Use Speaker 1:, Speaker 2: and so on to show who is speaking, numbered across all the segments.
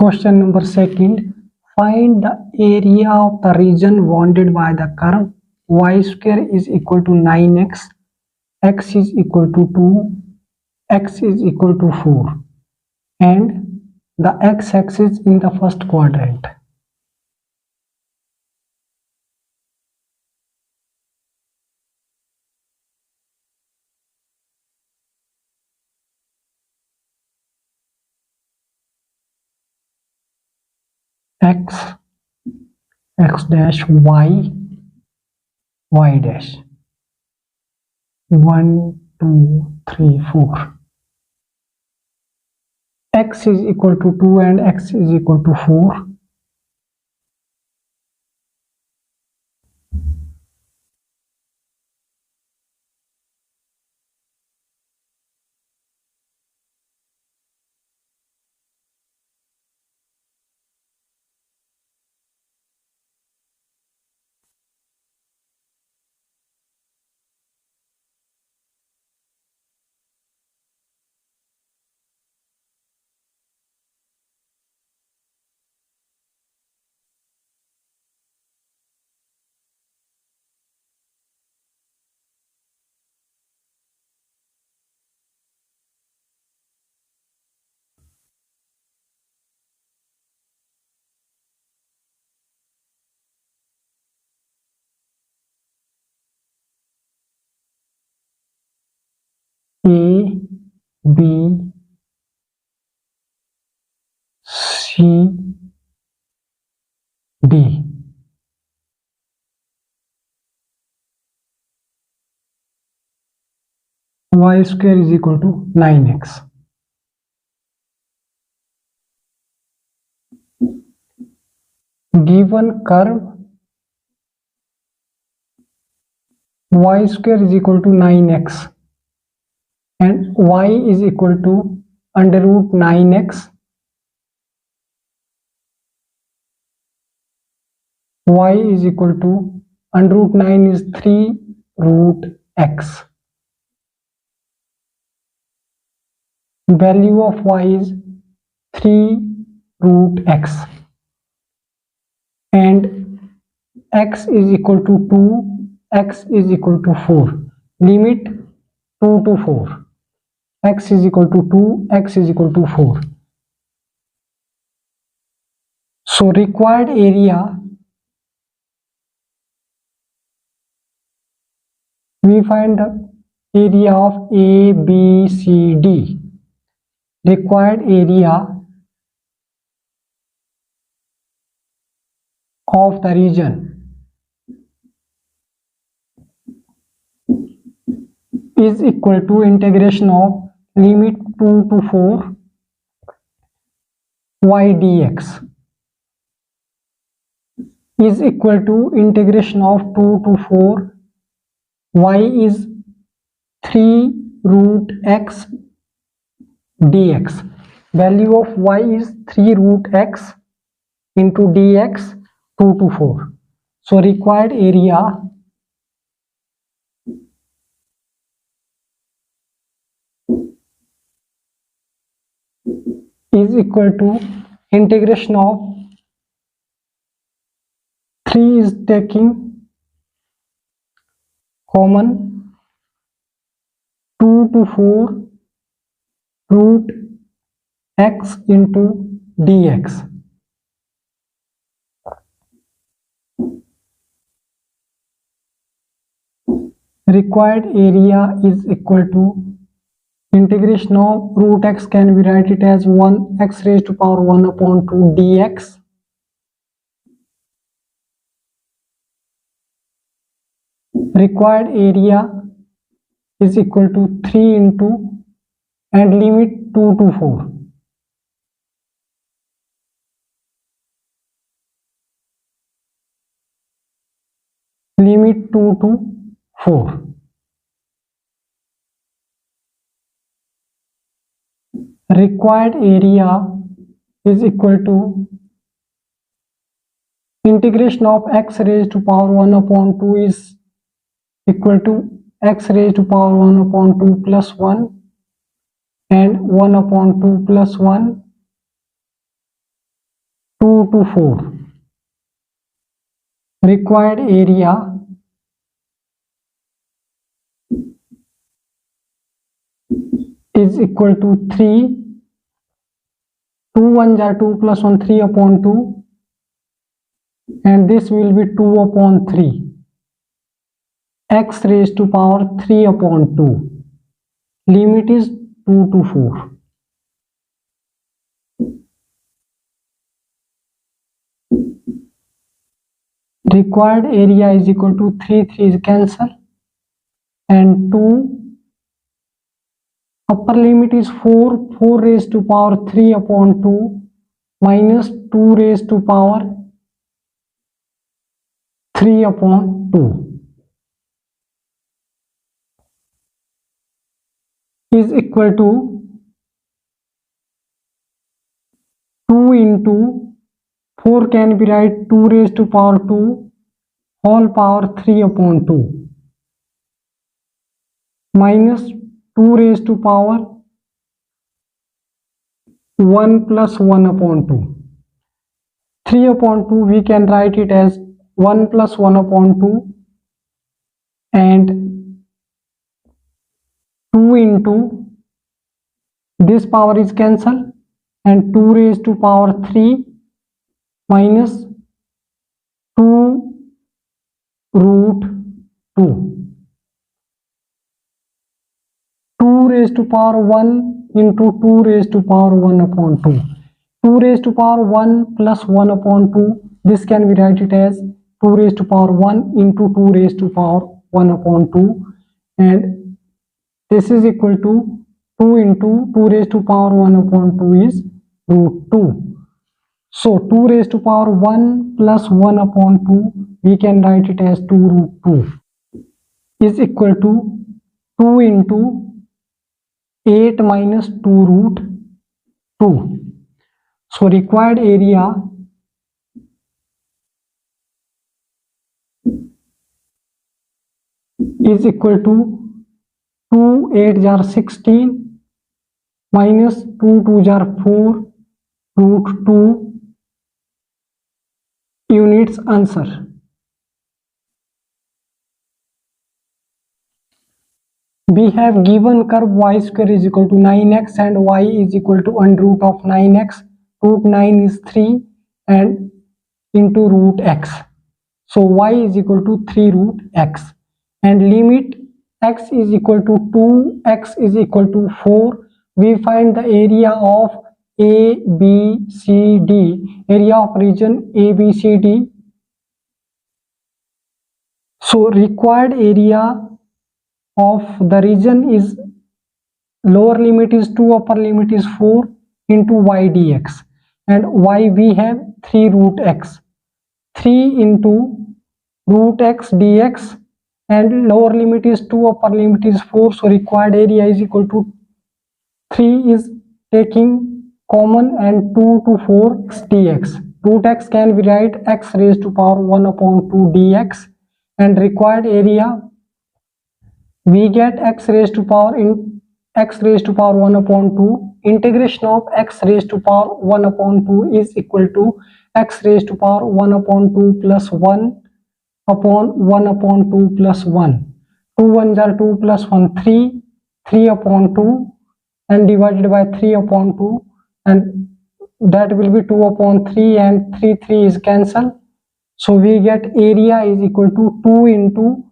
Speaker 1: Question number second. Find the area of the region bounded by the curve y square is equal to 9x, x is equal to 2, x is equal to 4, and the x-axis in the first quadrant. X dash y dash 1 2 3 4. X is equal to 2 and x is equal to 4. A, B, C, D. Y square is equal to 9x. Given curve y square is equal to 9x and y is equal to under root 9x, y is equal to under root 9 is 3 root x. Value of y is 3 root x and x is equal to 2, x is equal to 4. Limit 2 to 4. X is equal to 2, x is equal to 4. So required area, we find the area of A, B, C, D. Required area of the region is equal to integration of limit 2 to 4 y dx is equal to integration of 2 to 4 y is 3 root x dx. Value of y is 3 root x into dx 2 to 4. So required area is equal to integration of 3 is taking common 2 to 4 root x into dx. Required area is equal to integration of root x, can we write it as 1 x raised to power 1 upon 2 dx. Required area is equal to 3 into and limit 2 to 4. Limit 2 to 4. Required area is equal to integration of x raised to power 1 upon 2 is equal to x raised to power 1 upon 2 plus 1 and 1 upon 2 plus 1 2 to 4. Required area is equal to 3. 2 1 are 2 plus 1 3 upon 2, and this will be 2 upon 3. X raised to power 3 upon 2. Limit is 2 to 4. Required area is equal to 3 is cancel, and 2 upper limit is 4 raised to power 3 upon 2 minus 2 raised to power 3 upon 2 is equal to 2 into 4 can be write 2 raised to power 2 whole power 3 upon 2 minus 2 raised to power 1 plus 1 upon 2. 3 upon 2 we can write it as 1 plus 1 upon 2, and 2 into this power is cancelled, and 2 raised to power 3 minus 2 root 2. 2 raised to power 1 into 2 raised to power 1 upon 2. 2 raised to power 1 plus 1 upon 2. This can be write it as 2 raised to power 1 into 2 raised to power 1 upon 2, and this is equal to 2 into 2 raised to power 1 upon 2 is root 2. So 2 raised to power 1 plus 1 upon 2 we can write it as 2 root 2 is equal to 2 into 8 minus 2 root 2. So required area is equal to 2 8 are 16 minus 2 2 are 4 root 2 units answer. We have given curve y square is equal to 9x and y is equal to under root of 9x. Root 9 is 3 and into root x. So y is equal to 3 root x, and limit x is equal to 2, x is equal to 4. We find the area of A, B, C, D, area of region A, B, C, D. So required area of the region is lower limit is 2, upper limit is 4 into y dx, and y we have 3 root x. 3 into root x dx, and lower limit is 2, upper limit is 4, so required area is equal to 3 is taking common and 2 to 4 dx. Root x can be write x raised to power 1 upon 2 dx, and required area we get x raised to power in x raised to power 1 upon 2. Integration of x raised to power 1 upon 2 is equal to x raised to power 1 upon 2 plus 1 upon 1 upon 2 plus 1. 2 1s are 2 plus 1 3, 3 upon 2 and divided by 3 upon 2, and that will be 2 upon 3, and 3 is cancelled. So we get area is equal to 2 into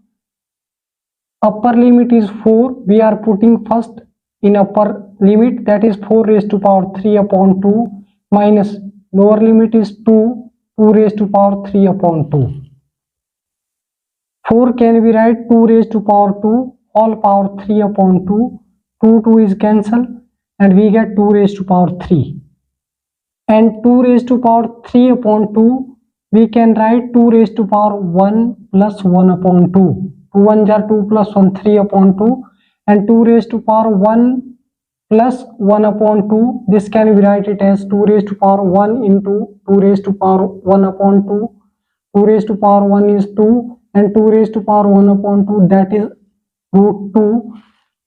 Speaker 1: upper limit is 4. We are putting first in upper limit, that is 4 raised to power 3 upon 2 minus lower limit is 2 raised to power 3 upon 2. 4 can be write 2 raised to power 2 all power 3 upon 2. 2 is cancelled, and we get 2 raised to power 3. And 2 raised to power 3 upon 2 we can write 2 raised to power 1 plus 1 upon 2. 2 1s are 2 plus 1 3 upon 2, and 2 raised to power 1 plus 1 upon 2. This can be write it as 2 raised to power 1 into 2 raised to power 1 upon 2. 2 raised to power 1 is 2, and 2 raised to power 1 upon 2, that is root 2.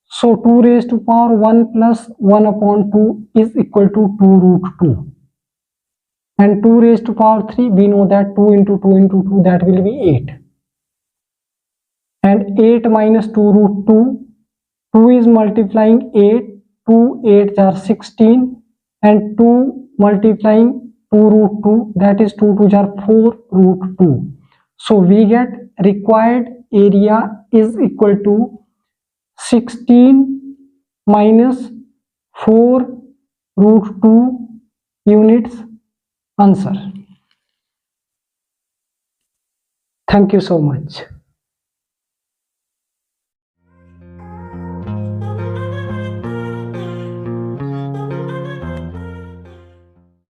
Speaker 1: So 2 raised to power 1 plus 1 upon 2 is equal to 2 root 2. and 2 raised to power 3, we know that 2 into 2 into 2, that will be 8, and 8 minus 2 root 2, 2 is multiplying 8, 2 8s are 16, and 2 multiplying 2 root 2, that is 2 2s are 4 root 2. So we get required area is equal to 16 minus 4 root 2 units. Answer. Thank you so much.